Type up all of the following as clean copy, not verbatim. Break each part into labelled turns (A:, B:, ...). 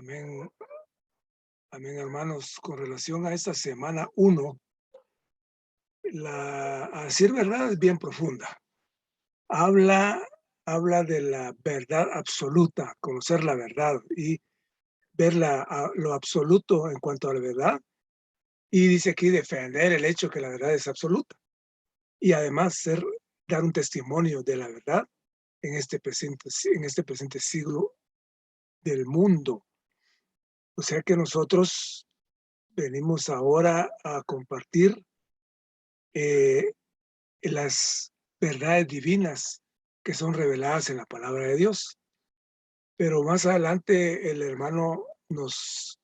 A: Amén, amén, hermanos. Con relación a esta semana uno, a decir verdad, es bien profunda. Habla, habla de la verdad absoluta, conocer la verdad y ver lo absoluto en cuanto a la verdad. Y dice aquí defender el hecho que la verdad es absoluta. Y además dar un testimonio de la verdad en este presente siglo del mundo. O sea que nosotros venimos ahora a compartir eh, las verdades divinas que son reveladas en la palabra de Dios. Pero más adelante el hermano nos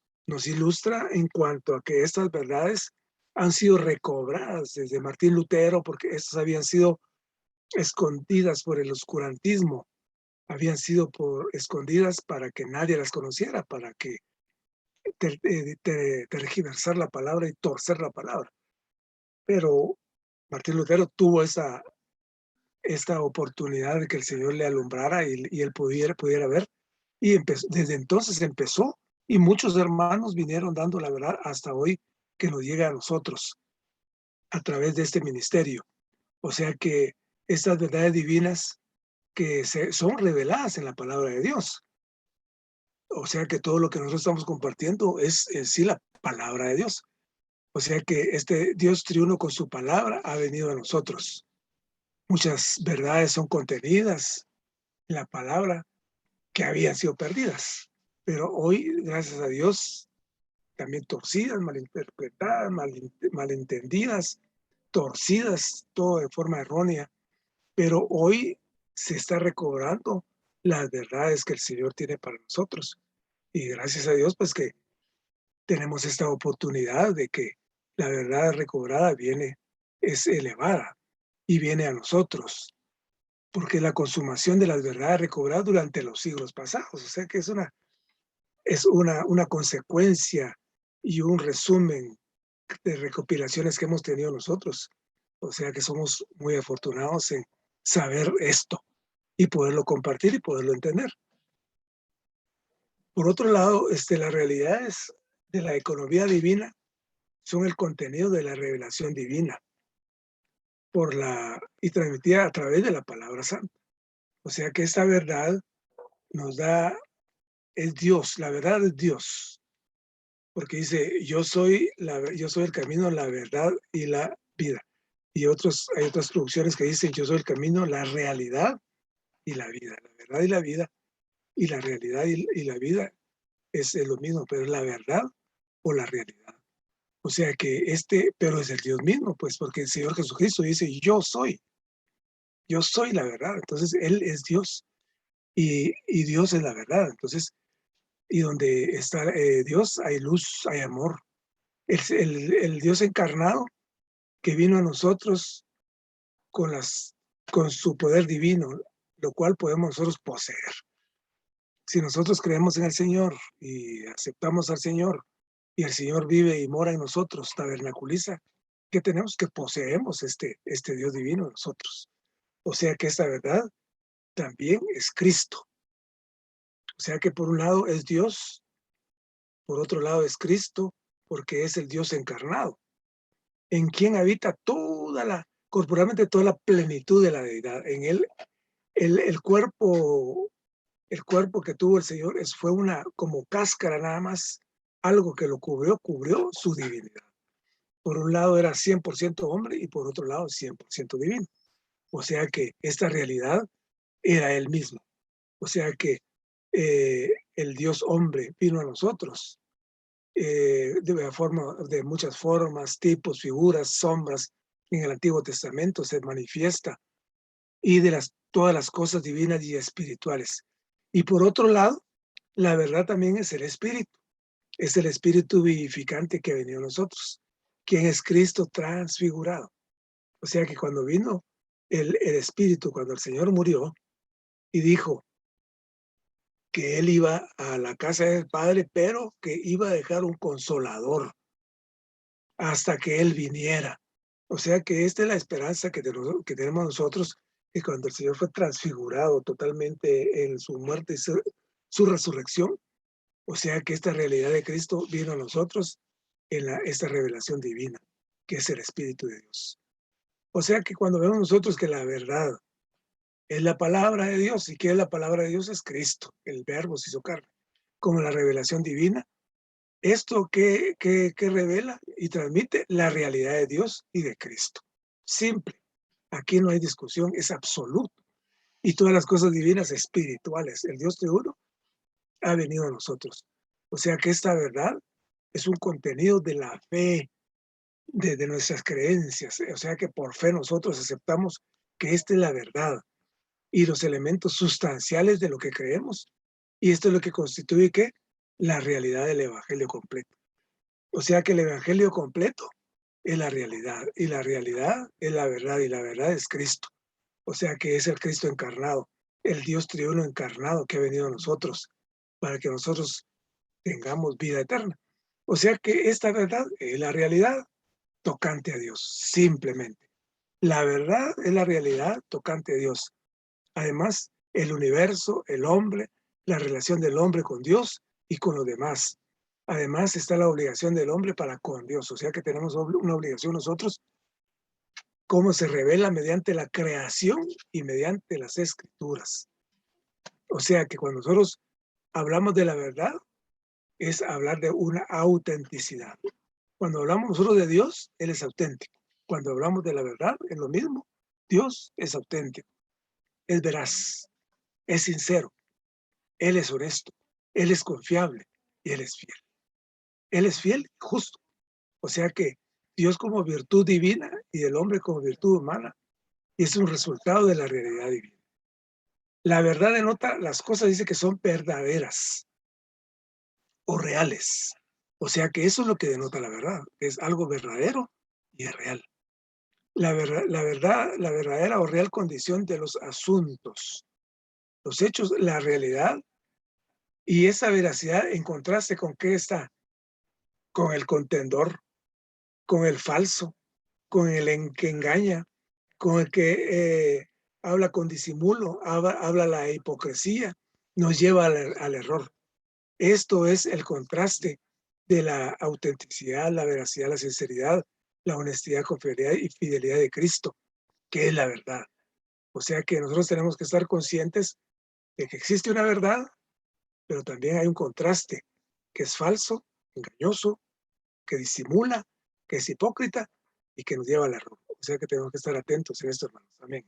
A: ilustra en cuanto a que estas verdades han sido recobradas desde Martín Lutero, porque estas habían sido escondidas por el oscurantismo, habían sido escondidas para que nadie las conociera, para que tergiversar la palabra y torcer la palabra. Pero Martín Lutero tuvo esta oportunidad de que el Señor le alumbrara y él pudiera ver. Y desde entonces empezó y muchos hermanos vinieron dando la verdad hasta hoy que nos llega a nosotros a través de este ministerio. O sea que estas verdades divinas que son reveladas en la palabra de Dios. O sea que todo lo que nosotros estamos compartiendo es en sí la palabra de Dios. O sea que este Dios triuno con su palabra ha venido a nosotros. Muchas verdades son contenidas en la palabra que habían sido perdidas. Pero hoy, gracias a Dios, también torcidas, malinterpretadas, malentendidas, torcidas, todo de forma errónea. Pero hoy se está recobrando las verdades que el Señor tiene para nosotros. Y gracias a Dios, pues que tenemos esta oportunidad de que la verdad recobrada es elevada y viene a nosotros, porque la consumación de las verdades recobradas durante los siglos pasados. O sea que es una consecuencia y un resumen de recopilaciones que hemos tenido nosotros. O sea que somos muy afortunados en saber esto y poderlo compartir y poderlo entender. Por otro lado, las realidades de la economía divina son el contenido de la revelación divina y transmitida a través de la palabra santa. O sea que esta verdad es Dios, la verdad es Dios, porque dice, yo soy el camino, la verdad y la vida. Y hay otras traducciones que dicen, yo soy el camino, la realidad y la vida. La verdad y la vida, y la realidad y la vida es lo mismo, pero es la verdad o la realidad. O sea que pero es el Dios mismo, pues, porque el Señor Jesucristo dice, yo soy la verdad. Entonces, Él es Dios y Dios es la verdad. Entonces, y donde está Dios, hay luz, hay amor. El Dios encarnado que vino a nosotros con, con su poder divino, lo cual podemos nosotros poseer. Si nosotros creemos en el Señor y aceptamos al Señor, y el Señor vive y mora en nosotros, tabernaculiza, que tenemos que poseemos este Dios divino en nosotros. O sea que esta verdad también es Cristo. O sea que por un lado es Dios, por otro lado es Cristo, porque es el Dios encarnado, en quien habita corporalmente toda la plenitud de la deidad. En él, el cuerpo que tuvo el Señor fue como cáscara nada más, algo que lo cubrió su divinidad. Por un lado era 100% hombre y por otro lado 100% divino. O sea que esta realidad era él mismo. O sea que el Dios hombre vino a nosotros de muchas formas, tipos, figuras, sombras. En el Antiguo Testamento se manifiesta y todas las cosas divinas y espirituales. Y por otro lado, la verdad también es el espíritu vivificante que ha venido a nosotros, quien es Cristo transfigurado. O sea que cuando vino el espíritu, cuando el Señor murió y dijo que él iba a la casa del Padre, pero que iba a dejar un consolador hasta que él viniera. O sea que esta es la esperanza que tenemos nosotros, que cuando el Señor fue transfigurado totalmente en su muerte y su resurrección, O sea que esta realidad de Cristo vino a nosotros en esta revelación divina, que es el Espíritu de Dios. O sea que cuando vemos nosotros que la verdad es la palabra de Dios, y que es la palabra de Dios es Cristo, el Verbo se hizo carne, como la revelación divina, esto que revela y transmite la realidad de Dios y de Cristo. Simple. Aquí no hay discusión, es absoluto. Y todas las cosas divinas espirituales, el Dios triuno, ha venido a nosotros. O sea que esta verdad es un contenido de la fe, de nuestras creencias. O sea que por fe nosotros aceptamos que esta es la verdad y los elementos sustanciales de lo que creemos. Y esto es lo que constituye ¿qué? La realidad del evangelio completo. O sea que el evangelio completo es la realidad, y la realidad es la verdad, y la verdad es Cristo. O sea que es el Cristo encarnado, el Dios triuno encarnado que ha venido a nosotros para que nosotros tengamos vida eterna. O sea que esta verdad es la realidad tocante a Dios, simplemente. La verdad es la realidad tocante a Dios. Además, el universo, el hombre, la relación del hombre con Dios y con los demás. Además, está la obligación del hombre para con Dios. O sea que tenemos una obligación nosotros, cómo se revela mediante la creación y mediante las escrituras. O sea que cuando nosotros hablamos de la verdad, es hablar de una autenticidad. Cuando hablamos nosotros de Dios, Él es auténtico. Cuando hablamos de la verdad, es lo mismo. Dios es auténtico, es veraz, es sincero, Él es honesto, Él es confiable y Él es fiel. Él es fiel y justo. O sea que Dios como virtud divina y el hombre como virtud humana es un resultado de la realidad divina. La verdad denota las cosas, dice que son verdaderas o reales. O sea que eso es lo que denota la verdad, es algo verdadero y es real. La verdadera o real condición de los asuntos, los hechos, la realidad, y esa veracidad en contraste con qué está, con el contendor, con el falso, con el que engaña, con el que habla con disimulo, habla la hipocresía, nos lleva al error. Esto es el contraste de la autenticidad, la veracidad, la sinceridad, la honestidad, confiabilidad y fidelidad de Cristo, que es la verdad. O sea que nosotros tenemos que estar conscientes de que existe una verdad, pero también hay un contraste, que es falso, engañoso, que disimula, que es hipócrita y que nos lleva al error. O sea que tenemos que estar atentos en esto, hermanos. Amén.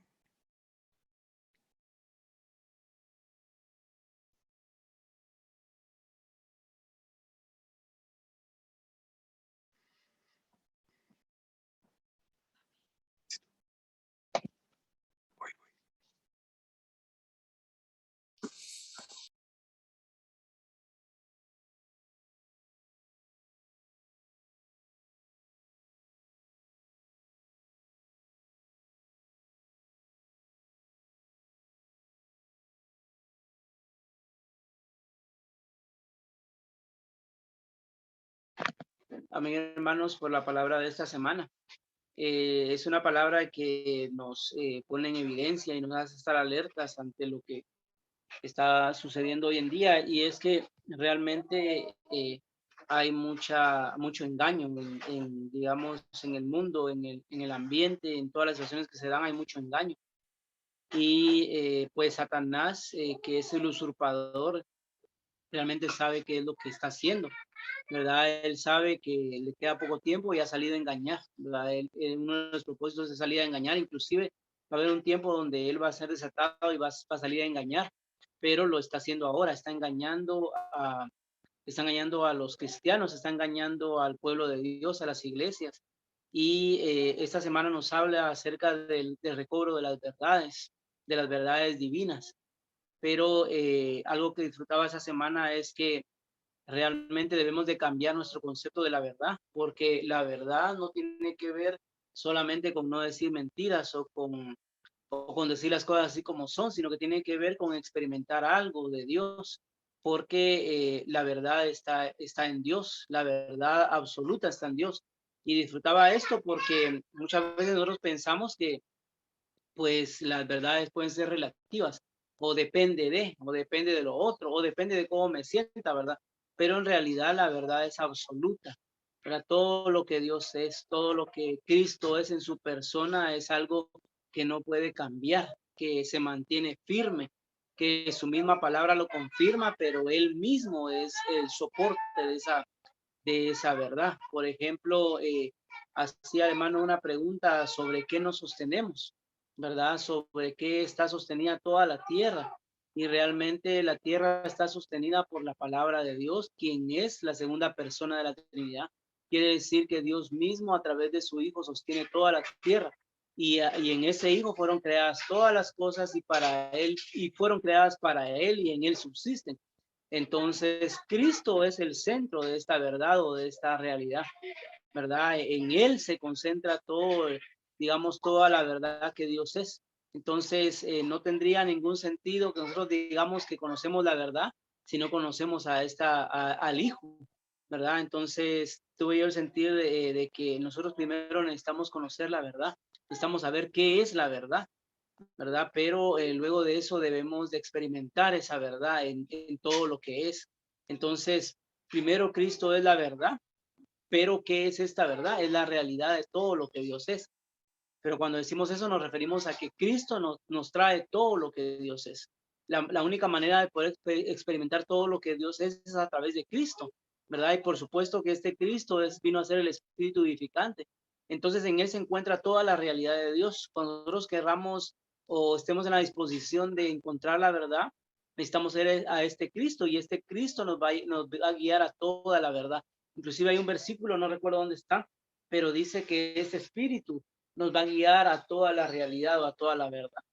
B: Amén, hermanos, por la palabra de esta semana. Es una palabra que nos pone en evidencia y nos hace estar alertas ante lo que está sucediendo hoy en día, y es que realmente hay mucho engaño digamos, en el mundo, en el ambiente, en todas las situaciones que se dan, hay mucho engaño. Y pues Satanás, que es el usurpador, realmente sabe qué es lo que está haciendo, ¿verdad? Él sabe que le queda poco tiempo y ha salido a engañar, ¿verdad? Uno de los propósitos es salir a engañar, inclusive va a haber un tiempo donde él va a ser desatado y va a salir a engañar, pero lo está haciendo ahora, está engañando a los cristianos, está engañando al pueblo de Dios, a las iglesias. Y esta semana nos habla acerca del recobro de las verdades divinas. Pero algo que disfrutaba esa semana es que realmente debemos de cambiar nuestro concepto de la verdad, porque la verdad no tiene que ver solamente con no decir mentiras o con decir las cosas así como son, sino que tiene que ver con experimentar algo de Dios, porque la verdad está en Dios, la verdad absoluta está en Dios. Y disfrutaba esto porque muchas veces nosotros pensamos que pues las verdades pueden ser relativas, o depende de lo otro, o depende de cómo me sienta, ¿verdad? pero en realidad la verdad es absoluta. ¿Verdad? Todo lo que Dios es, todo lo que Cristo es en su persona es algo que no puede cambiar, que se mantiene firme, que su misma palabra lo confirma, pero Él mismo es el soporte de esa verdad. Por ejemplo, hacía hermano una pregunta sobre qué nos sostenemos, ¿verdad? Sobre qué está sostenida toda la tierra. Y realmente la tierra está sostenida por la palabra de Dios, quien es la segunda persona de la Trinidad. Quiere decir que Dios mismo a través de su Hijo sostiene toda la tierra. Y en ese Hijo fueron creadas todas las cosas y para Él, y fueron creadas para Él y en Él subsisten. Entonces, Cristo es el centro de esta verdad o de esta realidad, ¿verdad? En Él se concentra todo, digamos, toda la verdad que Dios es. Entonces, no tendría ningún sentido que nosotros digamos que conocemos la verdad si no conocemos al Hijo, ¿verdad? Entonces, tuve yo el sentido de que nosotros primero necesitamos conocer la verdad, necesitamos saber qué es la verdad, ¿verdad? Pero luego de eso debemos de experimentar esa verdad en todo lo que es. Entonces, primero Cristo es la verdad, pero ¿qué es esta verdad? Es la realidad de todo lo que Dios es. Pero cuando decimos eso nos referimos a que Cristo nos trae todo lo que Dios es. La única manera de poder experimentar todo lo que Dios es a través de Cristo, ¿verdad? Y por supuesto que este Cristo vino a ser el Espíritu vivificante. Entonces en Él se encuentra toda la realidad de Dios. Cuando nosotros querramos o estemos en la disposición de encontrar la verdad, necesitamos ir a este Cristo y este Cristo nos va a guiar a toda la verdad. Inclusive hay un versículo, no recuerdo dónde está, pero dice que ese Espíritu nos va a guiar a toda la realidad o a toda la verdad.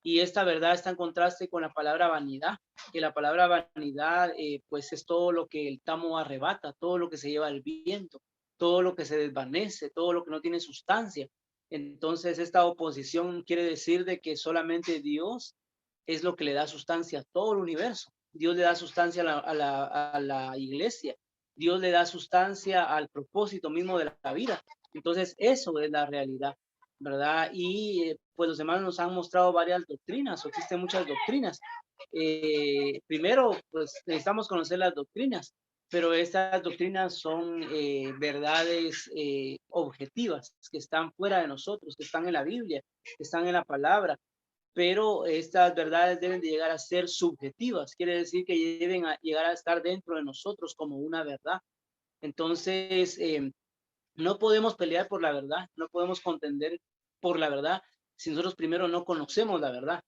B: Y esta verdad está en contraste con la palabra vanidad, que la palabra vanidad pues es todo lo que el tamo arrebata, todo lo que se lleva el viento, todo lo que se desvanece, todo lo que no tiene sustancia. Entonces esta oposición quiere decir de que solamente Dios es lo que le da sustancia a todo el universo. Dios le da sustancia a la iglesia. Dios le da sustancia al propósito mismo de la vida. Entonces eso es la realidad, ¿verdad? Y pues los hermanos nos han mostrado varias doctrinas, o existen muchas doctrinas. Primero, pues necesitamos conocer las doctrinas, pero estas doctrinas son verdades objetivas, que están fuera de nosotros, que están en la Biblia, que están en la palabra, pero estas verdades deben de llegar a ser subjetivas, quiere decir que deben llegar a estar dentro de nosotros como una verdad. Entonces, no podemos pelear por la verdad, no podemos contender por la verdad si nosotros primero no conocemos la verdad.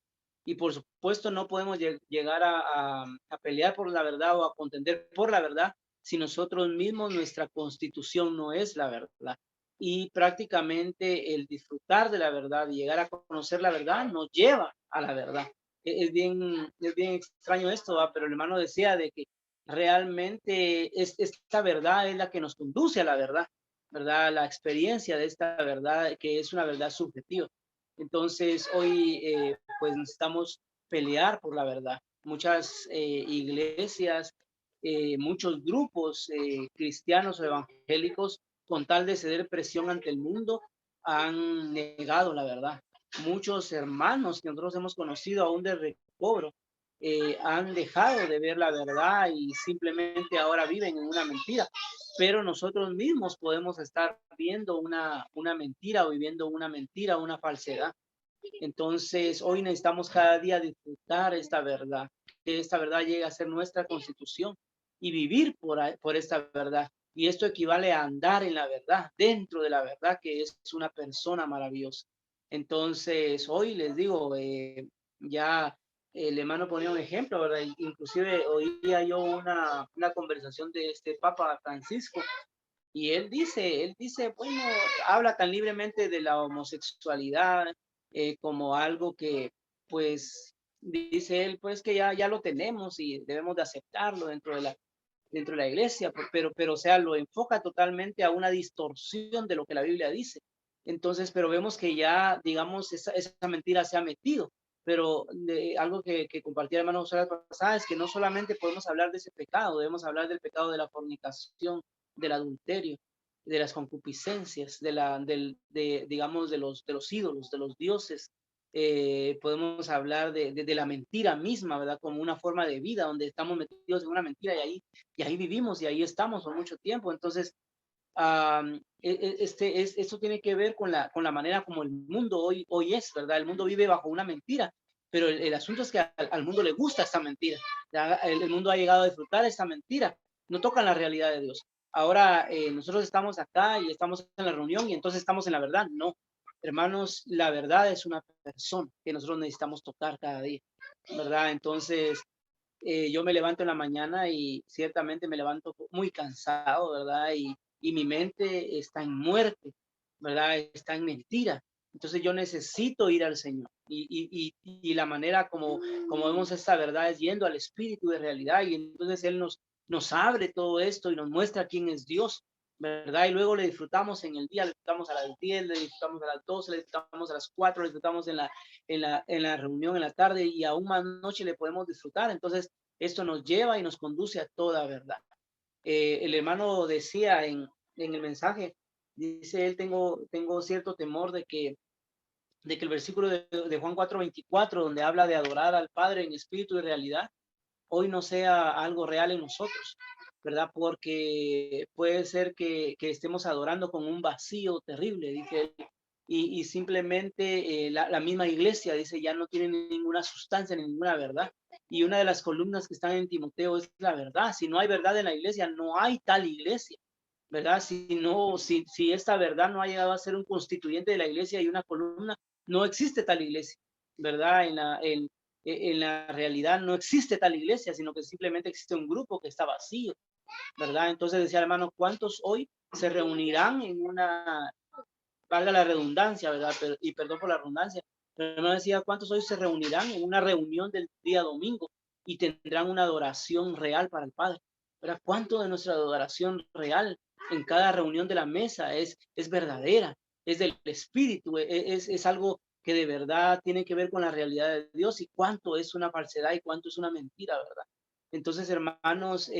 B: Y por supuesto no podemos llegar a pelear por la verdad o a contender por la verdad si nosotros mismos, nuestra constitución no es la verdad. Y prácticamente el disfrutar de la verdad y llegar a conocer la verdad nos lleva a la verdad. Es bien extraño esto, ¿va? Pero el hermano decía de que realmente esta verdad es la que nos conduce a la verdad, ¿verdad? La experiencia de esta verdad, que es una verdad subjetiva. Entonces, hoy pues necesitamos pelear por la verdad. Muchas iglesias, muchos grupos cristianos o evangélicos, con tal de ceder presión ante el mundo, han negado la verdad. Muchos hermanos que nosotros hemos conocido aún de recobro han dejado de ver la verdad y simplemente ahora viven en una mentira. Pero nosotros mismos podemos estar viendo una mentira o viviendo una mentira, una falsedad. Entonces, hoy necesitamos cada día disfrutar esta verdad, que esta verdad llegue a ser nuestra constitución y vivir por esta verdad. Y esto equivale a andar en la verdad, dentro de la verdad, que es una persona maravillosa. Entonces, hoy les digo, ya el hermano ponía un ejemplo, ¿verdad? Inclusive oía yo una conversación de este Papa Francisco y él dice, bueno, habla tan libremente de la homosexualidad como algo que, pues, dice él, pues que ya lo tenemos y debemos de aceptarlo dentro de la iglesia, pero, o sea, lo enfoca totalmente a una distorsión de lo que la Biblia dice. Entonces, pero vemos que ya, digamos, esa mentira se ha metido. Pero algo que compartía el hermano José la pasada es que no solamente podemos hablar de ese pecado, debemos hablar del pecado de la fornicación, del adulterio, de las concupiscencias, digamos, de los ídolos, de los dioses, podemos hablar de la mentira misma, ¿verdad? Como una forma de vida, donde estamos metidos en una mentira y ahí vivimos y ahí estamos por mucho tiempo. Entonces, esto tiene que ver con la manera como el mundo hoy es, ¿verdad? El mundo vive bajo una mentira, pero el asunto es que al mundo le gusta esta mentira. El mundo ha llegado a disfrutar esta mentira, no tocan la realidad de Dios. Ahora nosotros estamos acá y estamos en la reunión y entonces estamos en la verdad. No, hermanos, la verdad es una persona que nosotros necesitamos tocar cada día, ¿verdad? Entonces, yo me levanto en la mañana y ciertamente me levanto muy cansado, ¿verdad? Y mi mente está en muerte, ¿verdad? Está en mentira. Entonces yo necesito ir al Señor. Y la manera como vemos esta verdad es yendo al Espíritu de realidad. Y entonces Él nos abre todo esto y nos muestra quién es Dios, ¿verdad? Y luego le disfrutamos en el día, le disfrutamos a las 10, le disfrutamos a las 12, le disfrutamos a las 4, le disfrutamos en la reunión en la tarde y aún más noche le podemos disfrutar. Entonces, esto nos lleva y nos conduce a toda verdad. El hermano decía en el mensaje, dice él, tengo cierto temor de que el versículo de Juan 4:24, donde habla de adorar al Padre en espíritu y realidad, hoy no sea algo real en nosotros, ¿verdad? Porque puede ser que estemos adorando con un vacío terrible, dice él, y simplemente la misma iglesia, dice, ya no tiene ninguna sustancia, ninguna verdad. Y una de las columnas que están en Timoteo es la verdad. Si no hay verdad en la iglesia, no hay tal iglesia, ¿verdad? Si esta verdad no ha llegado a ser un constituyente de la iglesia y una columna, no existe tal iglesia, ¿verdad? En la realidad no existe tal iglesia, sino que simplemente existe un grupo que está vacío, ¿verdad? Entonces decía hermano, ¿cuántos hoy se reunirán en una, valga la redundancia, ¿verdad? Y perdón por la redundancia, pero no decía, ¿cuántos hoy se reunirán en una reunión del día domingo y tendrán una adoración real para el Padre? ¿Verdad? ¿Cuánto de nuestra adoración real en cada reunión de la mesa es verdadera? Es del Espíritu, es algo que de verdad tiene que ver con la realidad de Dios y cuánto es una falsedad y cuánto es una mentira, ¿verdad? Entonces, hermanos,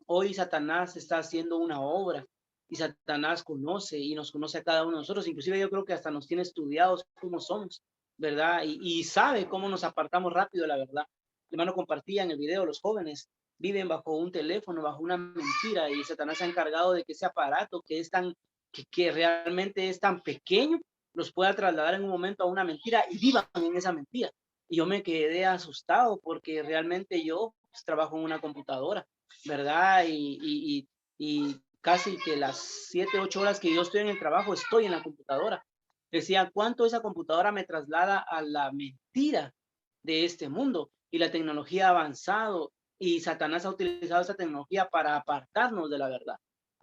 B: hoy Satanás está haciendo una obra y Satanás conoce y nos conoce a cada uno de nosotros. Inclusive yo creo que hasta nos tiene estudiados cómo somos, ¿verdad? Y sabe cómo nos apartamos rápido de la verdad. El hermano compartía en el video, los jóvenes viven bajo un teléfono, bajo una mentira y Satanás se ha encargado de que ese aparato que realmente es tan pequeño, los pueda trasladar en un momento a una mentira y vivan en esa mentira. Y yo me quedé asustado porque realmente yo pues, trabajo en una computadora, ¿verdad? Y casi que las 7, 8 horas que yo estoy en el trabajo, estoy en la computadora. Decía, ¿cuánto esa computadora me traslada a la mentira de este mundo? Y la tecnología ha avanzado y Satanás ha utilizado esa tecnología para apartarnos de la verdad,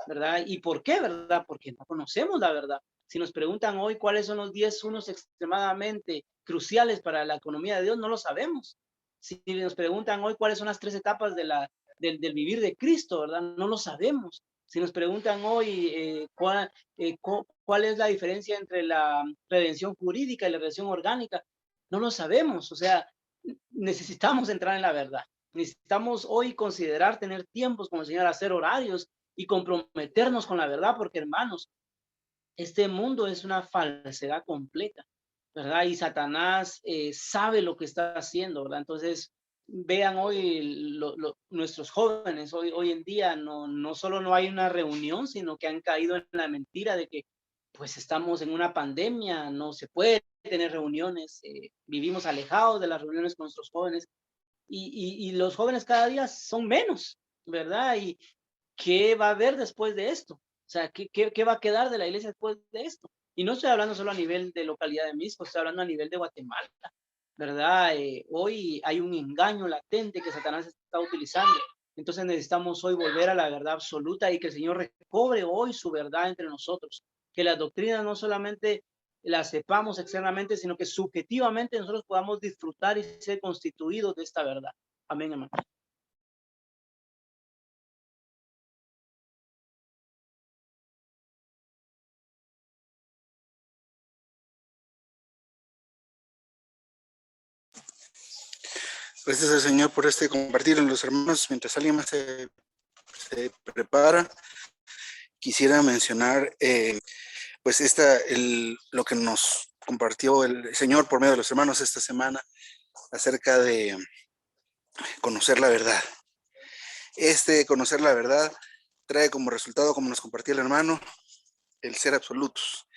B: ¿verdad? ¿Y por qué, verdad? Porque no conocemos la verdad. Si nos preguntan hoy cuáles son los 10 unos extremadamente cruciales para la economía de Dios, no lo sabemos. Si nos preguntan hoy cuáles son las 3 etapas del vivir de Cristo, ¿verdad? No lo sabemos. Si nos preguntan hoy cuál es la diferencia entre la redención jurídica y la redención orgánica, no lo sabemos. O sea, necesitamos entrar en la verdad. Necesitamos hoy considerar tener tiempos con el Señor, hacer horarios y comprometernos con la verdad, porque hermanos, este mundo es una falsedad completa, ¿verdad? Y Satanás sabe lo que está haciendo, ¿verdad? Entonces, vean hoy nuestros jóvenes, hoy en día, no solo no hay una reunión, sino que han caído en la mentira de que pues estamos en una pandemia, no se puede tener reuniones, vivimos alejados de las reuniones con nuestros jóvenes y los jóvenes cada día son menos, ¿verdad? ¿Y qué va a haber después de esto? O sea, ¿qué va a quedar de la iglesia después de esto? Y no estoy hablando solo a nivel de localidad de Misco, estoy hablando a nivel de Guatemala, ¿verdad? Hoy hay un engaño latente que Satanás está utilizando. Entonces necesitamos hoy volver a la verdad absoluta y que el Señor recobre hoy su verdad entre nosotros. Que las doctrinas no solamente las sepamos externamente, sino que subjetivamente nosotros podamos disfrutar y ser constituidos de esta verdad. Amén, hermano.
C: Gracias al Señor por compartir en los hermanos. Mientras alguien más se prepara, quisiera mencionar pues lo que nos compartió el Señor por medio de los hermanos esta semana acerca de conocer la verdad. Conocer la verdad trae como resultado, como nos compartió el hermano, el ser absolutos.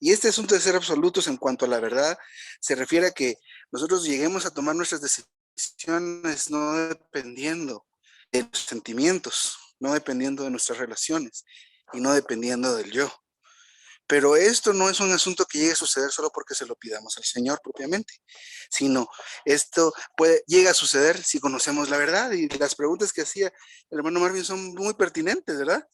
C: Y este asunto de ser absolutos en cuanto a la verdad se refiere a que nosotros lleguemos a tomar nuestras decisiones no dependiendo de los sentimientos, no dependiendo de nuestras relaciones y no dependiendo del yo. Pero esto no es un asunto que llegue a suceder solo porque se lo pidamos al Señor propiamente, sino esto llega a suceder si conocemos la verdad. Y las preguntas que hacía el hermano Marvin son muy pertinentes, ¿verdad?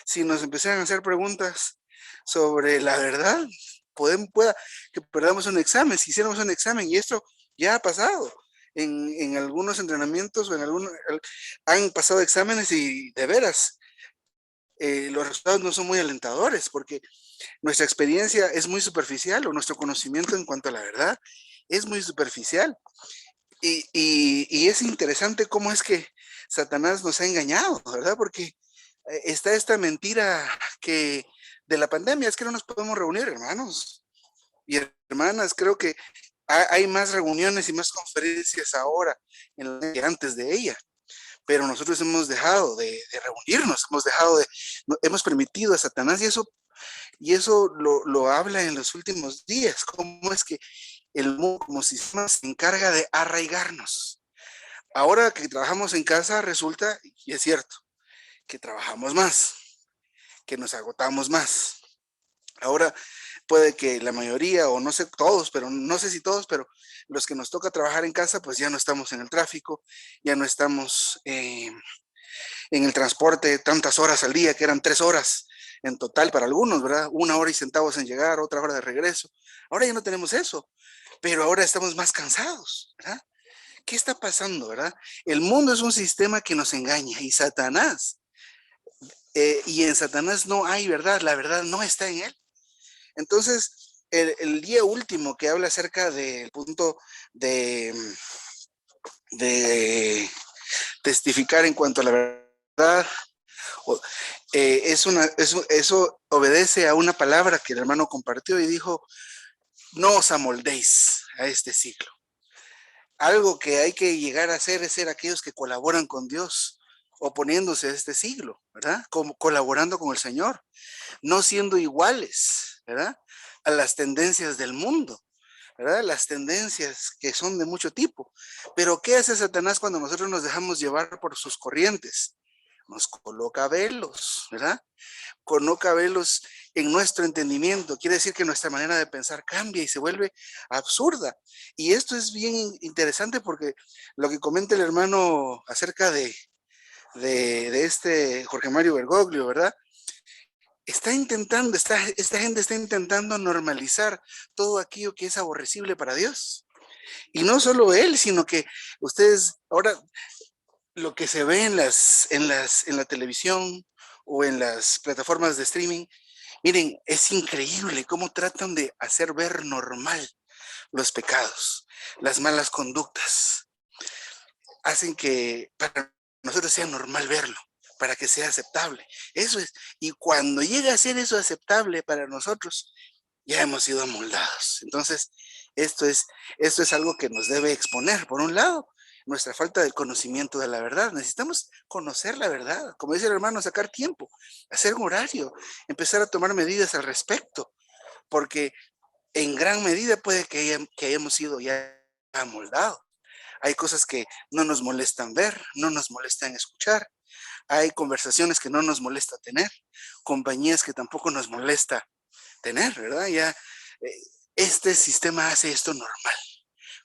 C: Si nos empezaran a hacer preguntas sobre la verdad, pueda que perdamos un examen, si hiciéramos un examen, y esto ya ha pasado. En algunos entrenamientos o en algunos han pasado exámenes y de veras los resultados no son muy alentadores porque nuestra experiencia es muy superficial o nuestro conocimiento en cuanto a la verdad es muy superficial. Y es interesante cómo es que Satanás nos ha engañado, ¿verdad? Porque está esta mentira que de la pandemia es que no nos podemos reunir, hermanos y hermanas. Creo que hay más reuniones y más conferencias ahora que antes de ella. Pero nosotros hemos dejado de reunirnos, hemos permitido a Satanás, y eso lo habla en los últimos días, cómo es que el mundo como sistema se encarga de arraigarnos. Ahora que trabajamos en casa resulta, y es cierto, que trabajamos más, que nos agotamos más. Ahora puede que la mayoría, o no sé todos, pero no sé si todos, pero los que nos toca trabajar en casa, pues ya no estamos en el tráfico, ya no estamos en el transporte tantas horas al día, que eran 3 horas en total para algunos, ¿verdad? 1 hora y centavos en llegar, otra hora de regreso. Ahora ya no tenemos eso, pero ahora estamos más cansados, ¿verdad? ¿Qué está pasando, verdad? El mundo es un sistema que nos engaña y Satanás, y en Satanás no hay verdad, la verdad no está en él. Entonces, el día último que habla acerca del punto de testificar en cuanto a la verdad, eso obedece a una palabra que el hermano compartió y dijo: no os amoldéis a este siglo. Algo que hay que llegar a hacer es ser aquellos que colaboran con Dios, oponiéndose a este siglo, ¿verdad? Como colaborando con el Señor, no siendo iguales, ¿verdad? A las tendencias del mundo, ¿verdad? Las tendencias que son de mucho tipo. Pero ¿qué hace Satanás cuando nosotros nos dejamos llevar por sus corrientes? Nos coloca velos, ¿verdad? Coloca velos en nuestro entendimiento. Quiere decir que nuestra manera de pensar cambia y se vuelve absurda. Y esto es bien interesante porque lo que comenta el hermano acerca de Jorge Mario Bergoglio, ¿verdad? Esta gente está intentando normalizar todo aquello que es aborrecible para Dios. Y no solo él, sino que ustedes ahora lo que se ve en la televisión o en las plataformas de streaming, miren, es increíble cómo tratan de hacer ver normal los pecados, las malas conductas. Hacen que para nosotros sea normal verlo, para que sea aceptable. Eso es. Y cuando llega a ser eso aceptable para nosotros, ya hemos sido amoldados. Entonces, esto es algo que nos debe exponer, por un lado, nuestra falta de conocimiento de la verdad. Necesitamos conocer la verdad, como dice el hermano, sacar tiempo, hacer un horario, empezar a tomar medidas al respecto, porque en gran medida puede que hayamos sido ya amoldados. Hay cosas que no nos molestan ver, no nos molestan escuchar. Hay conversaciones que no nos molesta tener, compañías que tampoco nos molesta tener, ¿verdad? Ya este sistema hace esto normal,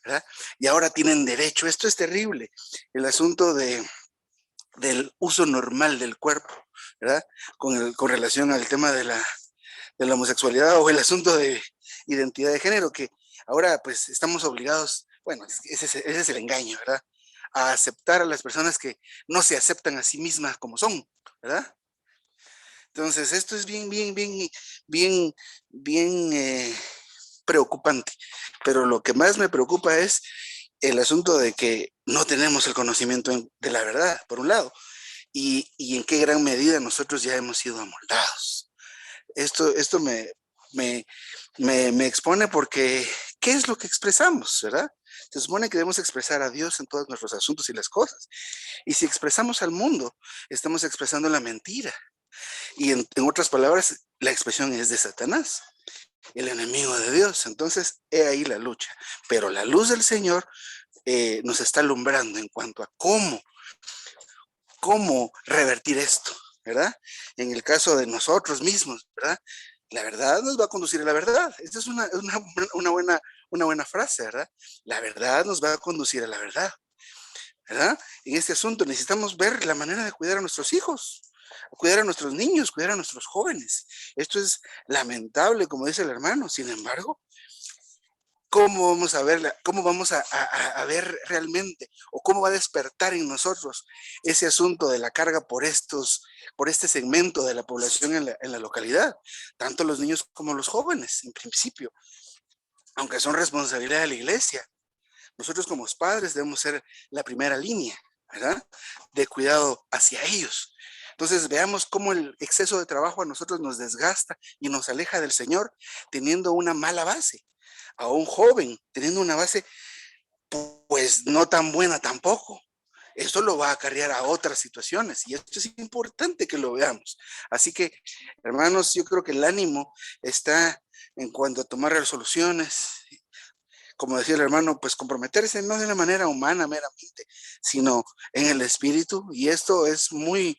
C: ¿verdad? Y ahora tienen derecho. Esto es terrible. El asunto del uso normal del cuerpo, ¿verdad? Con relación al tema de la homosexualidad o el asunto de identidad de género, que ahora pues estamos obligados, bueno, ese es el engaño, ¿verdad? A aceptar a las personas que no se aceptan a sí mismas como son, ¿verdad? Entonces, esto es bien preocupante. Pero lo que más me preocupa es el asunto de que no tenemos el conocimiento de la verdad, por un lado, y en qué gran medida nosotros ya hemos sido amoldados. Esto me me expone porque ¿qué es lo que expresamos, verdad? Se supone que debemos expresar a Dios en todos nuestros asuntos y las cosas. Y si expresamos al mundo, estamos expresando la mentira. Y en otras palabras, la expresión es de Satanás, el enemigo de Dios. Entonces, he ahí la lucha. Pero la luz del Señor nos está alumbrando en cuanto a cómo revertir esto, ¿verdad? En el caso de nosotros mismos, ¿verdad? La verdad nos va a conducir a la verdad. Esta es una buena frase, ¿verdad? La verdad nos va a conducir a la verdad, ¿verdad? En este asunto necesitamos ver la manera de cuidar a nuestros hijos, cuidar a nuestros niños, cuidar a nuestros jóvenes. Esto es lamentable, como dice el hermano. Sin embargo, ¿cómo vamos a verla? ¿Cómo vamos a ver realmente? ¿O cómo va a despertar en nosotros ese asunto de la carga por este segmento de la población en la localidad? Tanto los niños como los jóvenes, en principio, aunque son responsabilidad de la iglesia. Nosotros como padres debemos ser la primera línea, ¿verdad? De cuidado hacia ellos. Entonces veamos cómo el exceso de trabajo a nosotros nos desgasta y nos aleja del Señor teniendo una mala base. A un joven teniendo una base pues no tan buena tampoco. Esto lo va a acarrear a otras situaciones y esto es importante que lo veamos. Así que, hermanos, yo creo que el ánimo está en cuanto a tomar resoluciones, como decía el hermano, pues comprometerse no de una manera humana meramente, sino en el espíritu, y esto es muy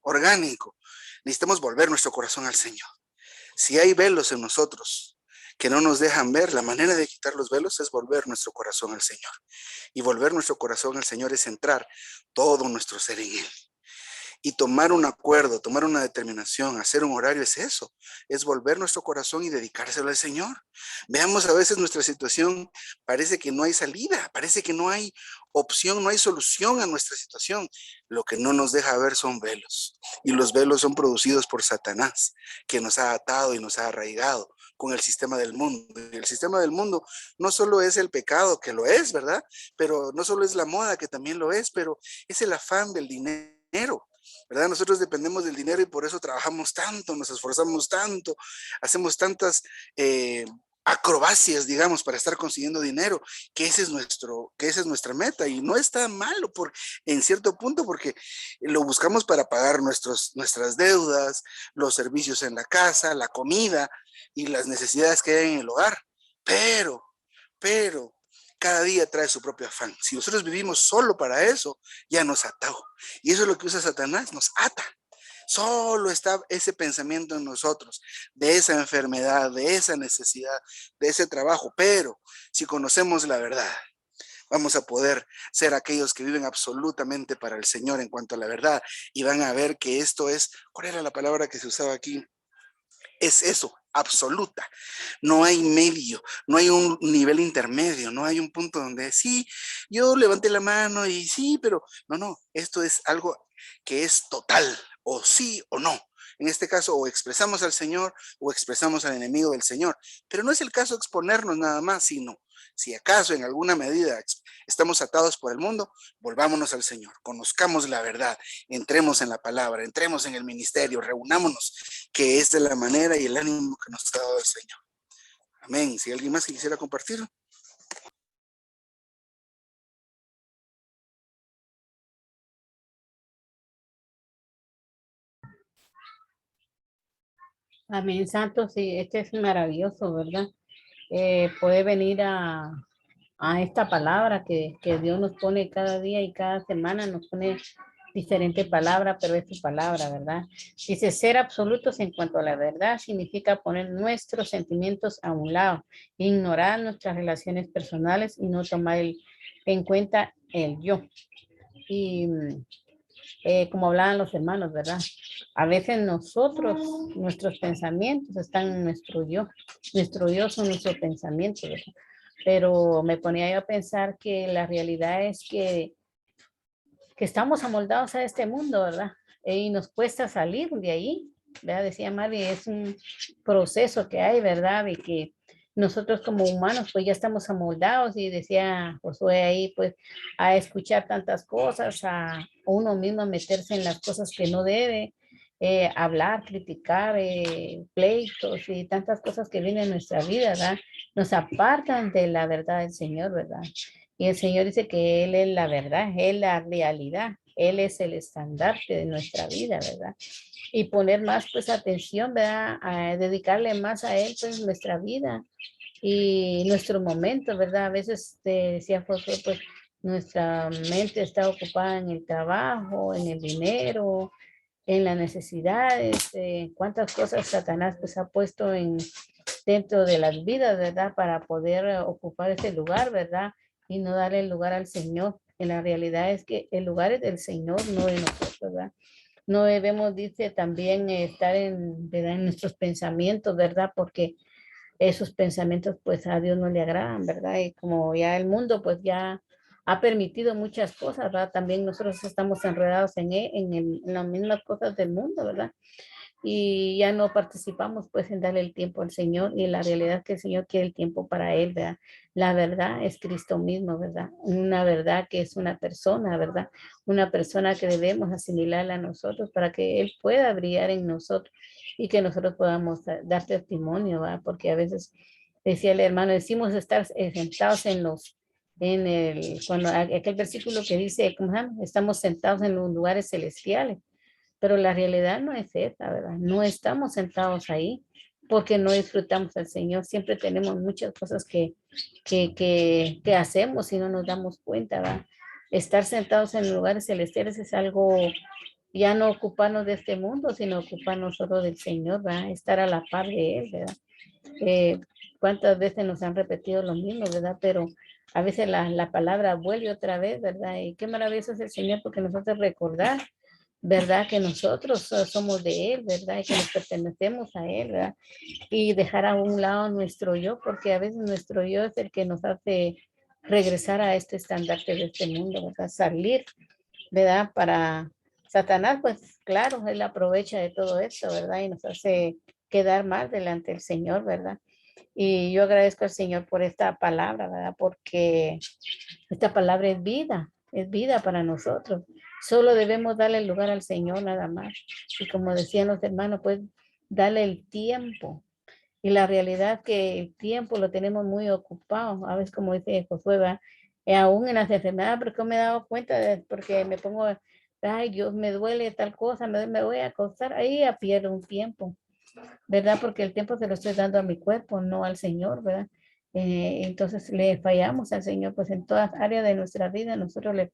C: orgánico. Necesitamos volver nuestro corazón al Señor. Si hay velos en nosotros que no nos dejan ver, la manera de quitar los velos es volver nuestro corazón al Señor. Y volver nuestro corazón al Señor es centrar todo nuestro ser en Él. Y tomar un acuerdo, tomar una determinación, hacer un horario es eso, es volver nuestro corazón y dedicárselo al Señor. Veamos a veces nuestra situación, parece que no hay salida, parece que no hay opción, no hay solución a nuestra situación. Lo que no nos deja ver son velos, y los velos son producidos por Satanás, que nos ha atado y nos ha arraigado con el sistema del mundo. Y el sistema del mundo no solo es el pecado, que lo es, ¿verdad? Pero no solo es la moda, que también lo es, pero es el afán del dinero, ¿verdad? Nosotros dependemos del dinero y por eso trabajamos tanto, nos esforzamos tanto, hacemos tantas acrobacias, digamos, para estar consiguiendo dinero, que esa es nuestra meta, y no está malo en cierto punto, porque lo buscamos para pagar nuestras deudas, los servicios en la casa, la comida y las necesidades que hay en el hogar, pero cada día trae su propio afán. Si nosotros vivimos solo para eso, ya nos ató. Y eso es lo que usa Satanás, nos ata. Solo está ese pensamiento en nosotros, de esa enfermedad, de esa necesidad, de ese trabajo. Pero si conocemos la verdad, vamos a poder ser aquellos que viven absolutamente para el Señor en cuanto a la verdad. Y van a ver que esto es, ¿cuál era la palabra que se usaba aquí? Es eso, absoluta. No hay medio, no hay un nivel intermedio, no hay un punto donde sí, yo levanté la mano y sí, pero no, esto es algo que es total, o sí o no. En este caso, o expresamos al Señor o expresamos al enemigo del Señor. Pero no es el caso exponernos nada más, sino si acaso en alguna medida estamos atados por el mundo, volvámonos al Señor, conozcamos la verdad, entremos en la palabra, entremos en el ministerio, reunámonos, que es de la manera y el ánimo que nos ha dado el Señor. Amén. Si alguien más que quisiera compartir.
D: Amén, Santo, sí, este es maravilloso, ¿verdad? Puede venir a esta palabra que Dios nos pone cada día y cada semana, nos pone diferente palabra, pero es su palabra, ¿verdad? Dice, ser absolutos en cuanto a la verdad significa poner nuestros sentimientos a un lado, ignorar nuestras relaciones personales y no tomar en cuenta el yo. Y como hablaban los hermanos, ¿verdad? A veces nuestros pensamientos están en nuestro yo son nuestros pensamientos, ¿verdad? Pero me ponía yo a pensar que la realidad es que estamos amoldados a este mundo, ¿verdad? Y nos cuesta salir de ahí, ¿verdad? Decía Mari, es un proceso que hay, ¿verdad? De que nosotros como humanos pues ya estamos amoldados, y decía Josué ahí pues a escuchar tantas cosas, a uno mismo meterse en las cosas que no debe, hablar, criticar, pleitos y tantas cosas que vienen en nuestra vida, ¿verdad? Nos apartan de la verdad del Señor, ¿verdad? Y el Señor dice que Él es la verdad, Él es la realidad, Él es el estandarte de nuestra vida, ¿verdad? Y poner más pues atención, ¿verdad? A dedicarle más a Él pues nuestra vida y nuestro momento, ¿verdad? A veces te decía Josué, pues nuestra mente está ocupada en el trabajo, en el dinero, en las necesidades, cuántas cosas Satanás pues ha puesto dentro de las vidas, ¿verdad? Para poder ocupar ese lugar, ¿verdad? Y no darle el lugar al Señor. En la realidad es que el lugar es del Señor, no de nosotros, ¿verdad? No debemos, dice, también estar ¿verdad? En nuestros pensamientos, ¿verdad? Porque esos pensamientos pues a Dios no le agradan, ¿verdad? Y como ya el mundo pues ya ha permitido muchas cosas, ¿verdad? También nosotros estamos enredados en las mismas cosas del mundo, ¿verdad? Y ya no participamos pues en darle el tiempo al Señor y la realidad es que el Señor quiere el tiempo para Él, ¿verdad? La verdad es Cristo mismo, ¿verdad? Una verdad que es una persona, ¿verdad? Una persona que debemos asimilarla a nosotros para que Él pueda brillar en nosotros y que nosotros podamos dar testimonio, ¿verdad? Porque a veces, decía el hermano, decimos estar sentados cuando aquel versículo que dice, ¿cómo se llama? Estamos sentados en los lugares celestiales. Pero la realidad no es esa, ¿verdad? No estamos sentados ahí porque no disfrutamos al Señor. Siempre tenemos muchas cosas que hacemos y no nos damos cuenta, ¿verdad? Estar sentados en lugares celestiales es algo, ya no ocuparnos de este mundo, sino ocuparnos solo del Señor, ¿verdad? Estar a la par de Él, ¿verdad? Eh, ¿Cuántas veces nos han repetido lo mismo, verdad? Pero a veces la palabra vuelve otra vez, ¿verdad? Y qué maravilloso es el Señor porque nosotros recordar, ¿verdad? Que nosotros somos de Él, ¿verdad? Y que nos pertenecemos a Él, ¿verdad? Y dejar a un lado nuestro yo, porque a veces nuestro yo es el que nos hace regresar a este estandarte de este mundo, ¿verdad? Salir, ¿verdad? Para Satanás, pues claro, él aprovecha de todo esto, ¿verdad? Y nos hace quedar mal delante del Señor, ¿verdad? Y yo agradezco al Señor por esta palabra, ¿verdad? Porque esta palabra es vida para nosotros. Solo debemos darle el lugar al Señor nada más. Y como decían los hermanos, pues darle el tiempo. Y la realidad que el tiempo lo tenemos muy ocupado. A veces, como dice Josué, ¿verdad? Aún en las enfermedades, porque me he dado cuenta, porque me pongo, ay, Dios, me duele tal cosa, me voy a acostar, ahí ya pierdo un tiempo, ¿verdad? Porque el tiempo se lo estoy dando a mi cuerpo, no al Señor, ¿verdad? Entonces le fallamos al Señor, pues en todas áreas de nuestra vida nosotros le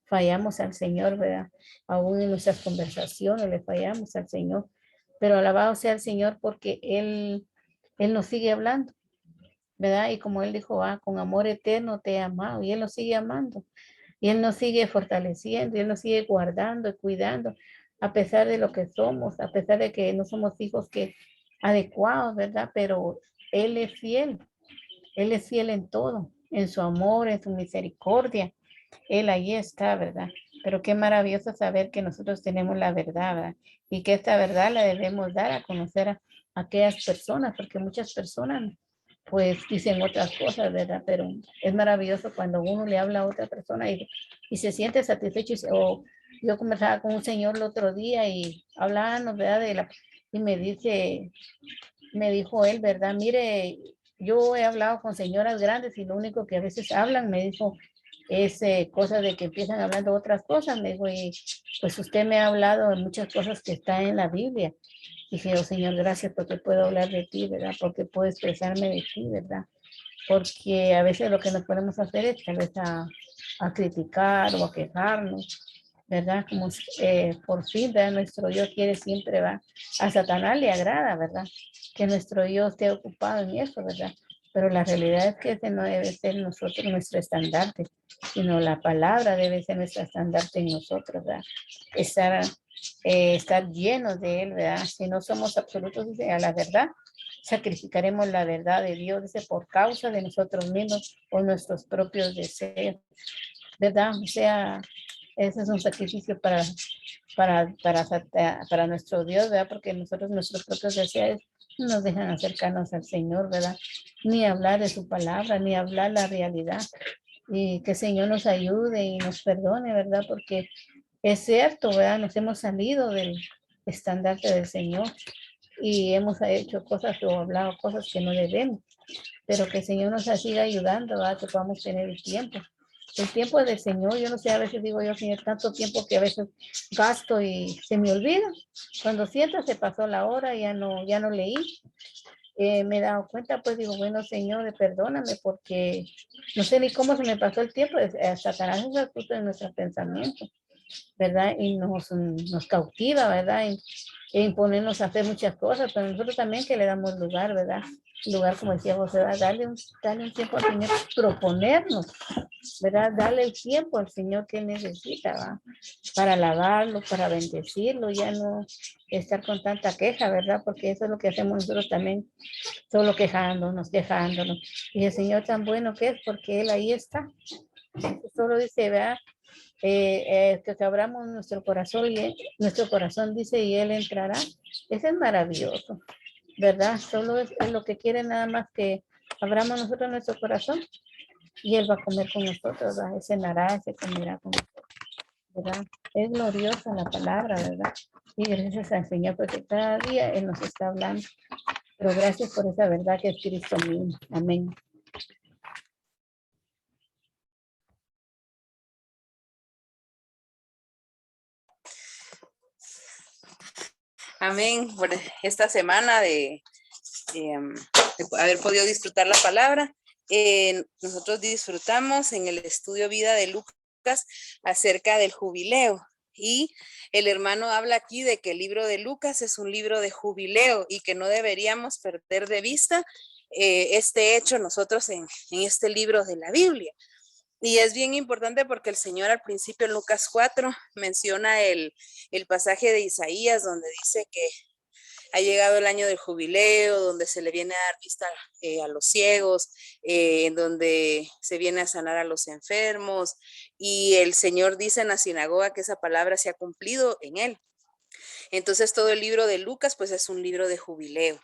D: fallamos al Señor, ¿verdad? Aún en nuestras conversaciones le fallamos al Señor, pero alabado sea el Señor porque Él nos sigue hablando, ¿verdad? Y como Él dijo, con amor eterno te he amado, y Él nos sigue amando, y Él nos sigue fortaleciendo, y Él nos sigue guardando y cuidando, a pesar de lo que somos, a pesar de que no somos hijos que adecuados, ¿verdad? Pero Él es fiel en todo, en su amor, en su misericordia. Él ahí está, ¿verdad? Pero qué maravilloso saber que nosotros tenemos la verdad, ¿verdad? Y que esta verdad la debemos dar a conocer a aquellas personas, porque muchas personas pues dicen otras cosas, ¿verdad? Pero es maravilloso cuando uno le habla a otra persona y se siente satisfecho. O yo conversaba con un señor el otro día y hablábamos, ¿verdad? Y me dijo él, ¿verdad? Mire, yo he hablado con señoras grandes y lo único que a veces hablan, me dijo, es cosas de que empiezan hablando otras cosas. Me dijo, y pues usted me ha hablado de muchas cosas que están en la Biblia. Dije, oh Señor, gracias porque puedo hablar de ti, ¿verdad? Porque puedo expresarme de ti, ¿verdad? Porque a veces lo que nos podemos hacer es tal vez a criticar o a quejarnos, ¿verdad? Como por fin, ¿verdad? Nuestro Dios quiere siempre, ¿verdad? A Satanás le agrada, ¿verdad? Que nuestro Dios esté ocupado en eso, ¿verdad? Pero la realidad es que ese no debe ser nosotros nuestro estandarte, sino la palabra debe ser nuestro estandarte en nosotros, ¿verdad? Estar llenos de él, ¿verdad? Si no somos absolutos a la verdad, sacrificaremos la verdad de Dios, dice, por causa de nosotros mismos o nuestros propios deseos, ¿verdad? O sea, ese es un sacrificio para nuestro Dios, ¿verdad? Porque nosotros, nuestros propios deseos, no nos dejan acercarnos al Señor, ¿verdad? Ni hablar de su palabra, ni hablar la realidad. Y que el Señor nos ayude y nos perdone, ¿verdad? Porque es cierto, ¿verdad? Nos hemos salido estandarte del Señor y hemos hecho cosas o hablado cosas que no debemos, pero que el Señor nos siga ayudando, ¿verdad? Que podamos tener el tiempo. El tiempo del Señor, yo no sé, a veces digo yo, Señor, tanto tiempo que a veces gasto y se me olvida. Cuando siento se pasó la hora, ya no leí. Me he dado cuenta, pues digo, bueno, Señor, perdóname porque no sé ni cómo se me pasó el tiempo. Satanás es astuto en nuestros pensamientos, ¿verdad? Y nos cautiva, ¿verdad? E imponernos a hacer muchas cosas, pero nosotros también que le damos lugar, ¿verdad? Lugar, como decía José, darle un tiempo al Señor, proponernos, ¿verdad? Darle el tiempo al Señor que necesita, ¿verdad? Para alabarlo, para bendecirlo, ya no estar con tanta queja, ¿verdad? Porque eso es lo que hacemos nosotros también, solo quejándonos. Y el Señor tan bueno que es, porque Él ahí está. Solo dice, ¿verdad? Que abramos nuestro corazón y nuestro corazón dice y Él entrará. Eso es maravilloso, ¿verdad? Solo es lo que quiere, nada más que abramos nosotros nuestro corazón y Él va a comer con nosotros, ¿verdad? Él cenará, se comerá con nosotros, ¿verdad? Es gloriosa la palabra, ¿verdad? Y gracias al Señor porque cada día Él nos está hablando. Pero gracias por esa verdad que es Cristo mismo. Amén.
E: Amén por esta semana de haber podido disfrutar la palabra. Nosotros disfrutamos en el estudio vida de Lucas acerca del jubileo. Y el hermano habla aquí de que el libro de Lucas es un libro de jubileo y que no deberíamos perder de vista este hecho nosotros en este libro de la Biblia. Y es bien importante porque el Señor al principio en Lucas 4 menciona el pasaje de Isaías donde dice que ha llegado el año del jubileo, donde se le viene a dar vista a los ciegos, en donde se viene a sanar a los enfermos, y el Señor dice en la sinagoga que esa palabra se ha cumplido en él. Entonces todo el libro de Lucas pues es un libro de jubileo.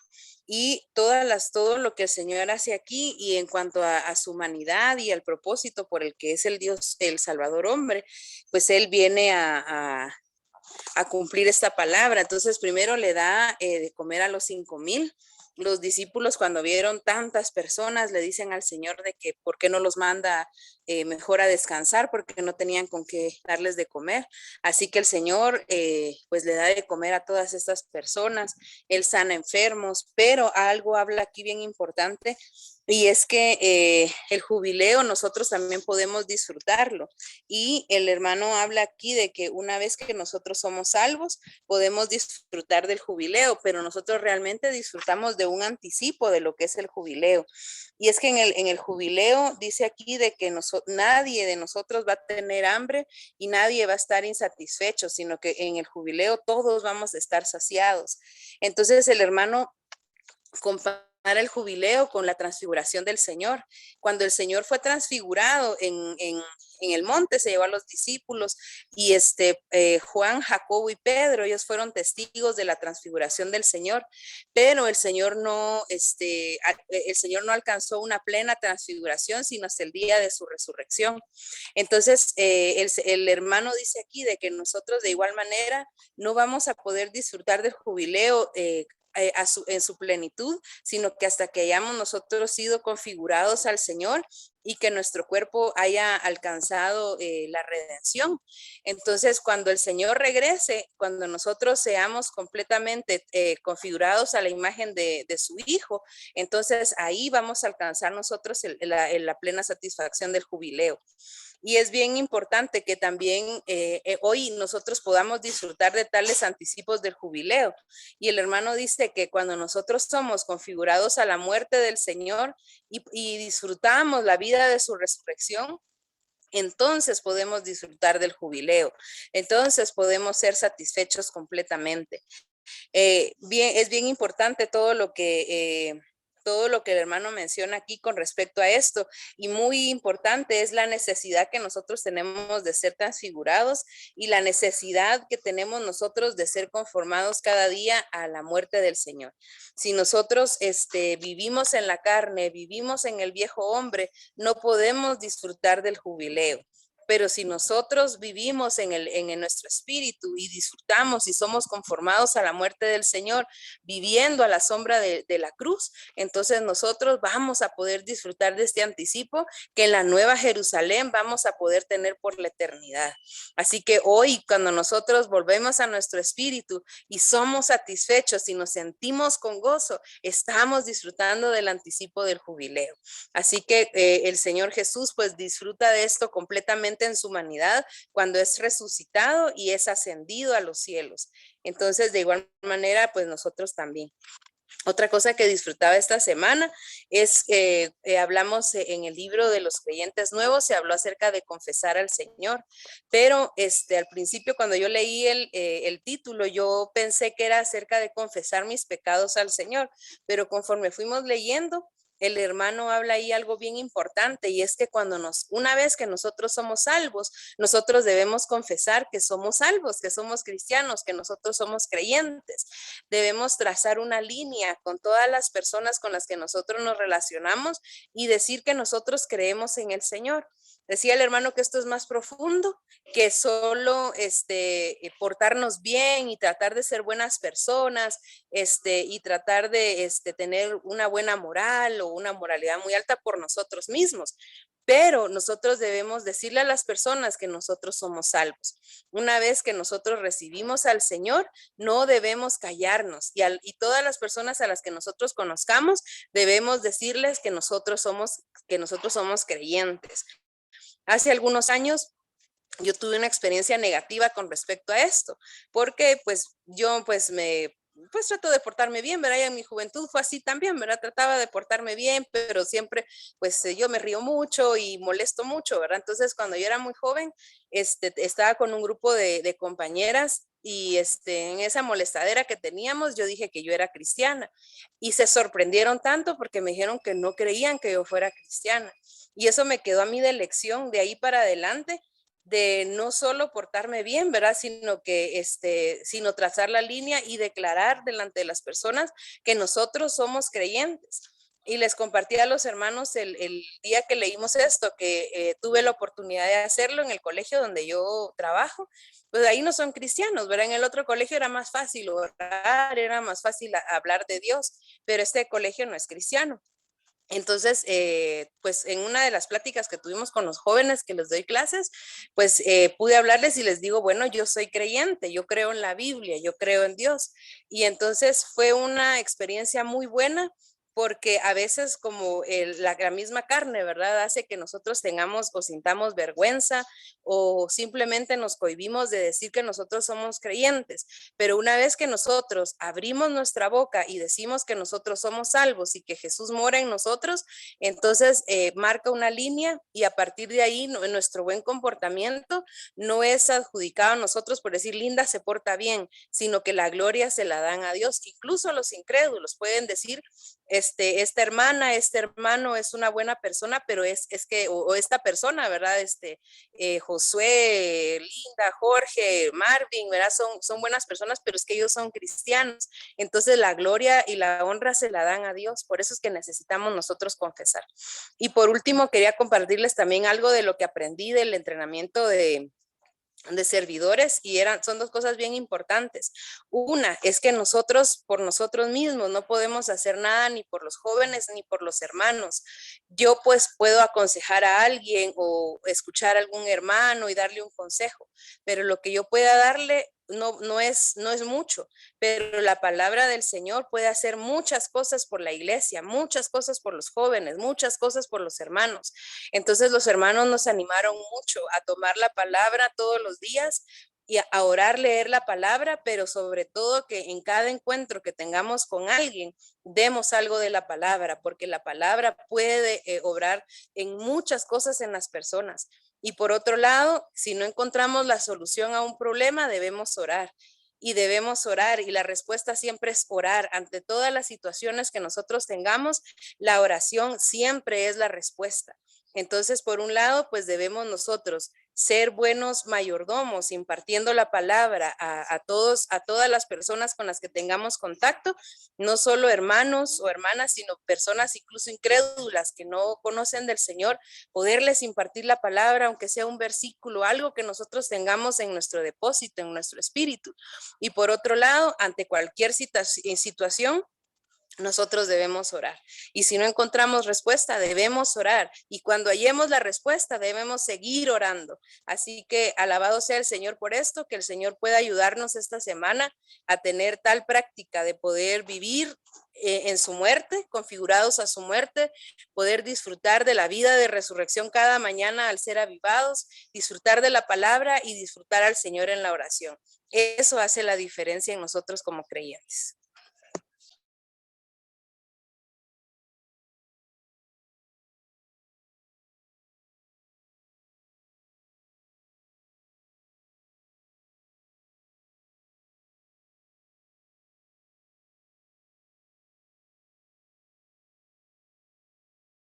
E: Y todo lo que el Señor hace aquí y en cuanto a su humanidad y al propósito por el que es el Dios, el Salvador hombre, pues Él viene a cumplir esta palabra. Entonces primero le da de comer a los 5,000. Los discípulos cuando vieron tantas personas le dicen al Señor de que por qué no los manda mejor a descansar porque no tenían con qué darles de comer. Así que el Señor pues le da de comer a todas estas personas. Él sana enfermos, pero algo habla aquí bien importante y es que el jubileo nosotros también podemos disfrutarlo. Y el hermano habla aquí de que una vez que nosotros somos salvos, podemos disfrutar del jubileo, pero nosotros realmente disfrutamos de un anticipo de lo que es el jubileo. Y es que en el jubileo dice aquí de que nadie de nosotros va a tener hambre y nadie va a estar insatisfecho, sino que en el jubileo todos vamos a estar saciados. Entonces el hermano compara el jubileo con la transfiguración del Señor. Cuando el Señor fue transfigurado en el monte, se llevó a los discípulos y Juan, Jacobo y Pedro, ellos fueron testigos de la transfiguración del Señor, pero el Señor no alcanzó una plena transfiguración, sino hasta el día de su resurrección. Entonces, el hermano dice aquí de que nosotros de igual manera no vamos a poder disfrutar del jubileo en su plenitud, sino que hasta que hayamos nosotros sido configurados al Señor y que nuestro cuerpo haya alcanzado la redención. Entonces, cuando el Señor regrese, cuando nosotros seamos completamente configurados a la imagen de su Hijo, entonces ahí vamos a alcanzar nosotros la plena satisfacción del jubileo. Y es bien importante que también hoy nosotros podamos disfrutar de tales anticipos del jubileo. Y el hermano dice que cuando nosotros somos configurados a la muerte del Señor y disfrutamos la vida de su resurrección, entonces podemos disfrutar del jubileo. Entonces podemos ser satisfechos completamente. Es bien importante todo lo que el hermano menciona aquí con respecto a esto, y muy importante es la necesidad que nosotros tenemos de ser transfigurados y la necesidad que tenemos nosotros de ser conformados cada día a la muerte del Señor. Si nosotros vivimos en la carne, vivimos en el viejo hombre, no podemos disfrutar del jubileo. pero si nosotros vivimos en nuestro espíritu y disfrutamos y somos conformados a la muerte del Señor, viviendo a la sombra de la cruz, entonces nosotros vamos a poder disfrutar de este anticipo que en la Nueva Jerusalén vamos a poder tener por la eternidad. Así que hoy, cuando nosotros volvemos a nuestro espíritu y somos satisfechos y nos sentimos con gozo, estamos disfrutando del anticipo del jubileo. Así que el Señor Jesús pues disfruta de esto completamente en su humanidad cuando es resucitado y es ascendido a los cielos. Entonces, de igual manera, pues nosotros también. Otra cosa que disfrutaba esta semana es que hablamos en el libro de los creyentes nuevos, se habló acerca de confesar al Señor, pero al principio cuando yo leí el título, yo pensé que era acerca de confesar mis pecados al Señor, pero conforme fuimos leyendo, el hermano habla ahí algo bien importante, y es que una vez que nosotros somos salvos, nosotros debemos confesar que somos salvos, que somos cristianos, que nosotros somos creyentes. Debemos trazar una línea con todas las personas con las que nosotros nos relacionamos y decir que nosotros creemos en el Señor. Decía el hermano que esto es más profundo que solo portarnos bien y tratar de ser buenas personas, y tratar de tener una buena moral o una moralidad muy alta por nosotros mismos. Pero nosotros debemos decirle a las personas que nosotros somos salvos. Una vez que nosotros recibimos al Señor, no debemos callarnos. Y todas las personas a las que nosotros conozcamos, debemos decirles que nosotros somos creyentes. Hace algunos años, yo tuve una experiencia negativa con respecto a esto, porque yo trato de portarme bien, ¿verdad? Y en mi juventud fue así también, ¿verdad? Trataba de portarme bien, pero siempre, yo me río mucho y molesto mucho, ¿verdad? Entonces, cuando yo era muy joven, estaba con un grupo de compañeras y en esa molestadera que teníamos, yo dije que yo era cristiana y se sorprendieron tanto porque me dijeron que no creían que yo fuera cristiana. Y eso me quedó a mí de lección de ahí para adelante, de no solo portarme bien, ¿verdad? Sino trazar la línea y declarar delante de las personas que nosotros somos creyentes. Y les compartí a los hermanos el día que leímos esto, que tuve la oportunidad de hacerlo en el colegio donde yo trabajo. Pues ahí no son cristianos, ¿verdad? En el otro colegio era más fácil orar, era más fácil hablar de Dios, pero este colegio no es cristiano. Entonces, en una de las pláticas que tuvimos con los jóvenes que les doy clases, pude hablarles y les digo, bueno, yo soy creyente, yo creo en la Biblia, yo creo en Dios. Y entonces fue una experiencia muy buena, porque a veces como la misma carne, ¿verdad? Hace que nosotros tengamos o sintamos vergüenza o simplemente nos cohibimos de decir que nosotros somos creyentes. Pero una vez que nosotros abrimos nuestra boca y decimos que nosotros somos salvos y que Jesús mora en nosotros, entonces marca una línea, y a partir de ahí nuestro buen comportamiento no es adjudicado a nosotros por decir Linda se porta bien, sino que la gloria se la dan a Dios. Incluso los incrédulos pueden decir, esta hermana, este hermano es una buena persona, pero o esta persona, ¿verdad? Josué, Linda, Jorge, Marvin, ¿verdad? Son buenas personas, pero es que ellos son cristianos. Entonces la gloria y la honra se la dan a Dios. Por eso es que necesitamos nosotros confesar. Y por último, quería compartirles también algo de lo que aprendí del entrenamiento de servidores, y son dos cosas bien importantes. Una es que nosotros por nosotros mismos no podemos hacer nada, ni por los jóvenes ni por los hermanos. Yo puedo aconsejar a alguien o escuchar a algún hermano y darle un consejo, pero lo que yo pueda darle no es mucho, pero la palabra del Señor puede hacer muchas cosas por la iglesia, muchas cosas por los jóvenes, muchas cosas por los hermanos. Entonces los hermanos nos animaron mucho a tomar la palabra todos los días y a orar, leer la palabra, pero sobre todo que en cada encuentro que tengamos con alguien, demos algo de la palabra, porque la palabra puede obrar en muchas cosas en las personas. Y por otro lado, si no encontramos la solución a un problema, debemos orar. Y debemos orar, y la respuesta siempre es orar. Ante todas las situaciones que nosotros tengamos, la oración siempre es la respuesta. Entonces, por un lado, pues debemos nosotros ser buenos mayordomos, impartiendo la palabra a todas las personas con las que tengamos contacto, no solo hermanos o hermanas, sino personas incluso incrédulas que no conocen del Señor, poderles impartir la palabra, aunque sea un versículo, algo que nosotros tengamos en nuestro depósito, en nuestro espíritu. Y por otro lado, ante cualquier situación, nosotros debemos orar. Y si no encontramos respuesta, debemos orar. Y cuando hallemos la respuesta, debemos seguir orando. Así que alabado sea el Señor por esto, que el Señor pueda ayudarnos esta semana a tener tal práctica de poder vivir en su muerte, configurados a su muerte, poder disfrutar de la vida de resurrección cada mañana al ser avivados, disfrutar de la palabra y disfrutar al Señor en la oración. Eso hace la diferencia en nosotros como creyentes.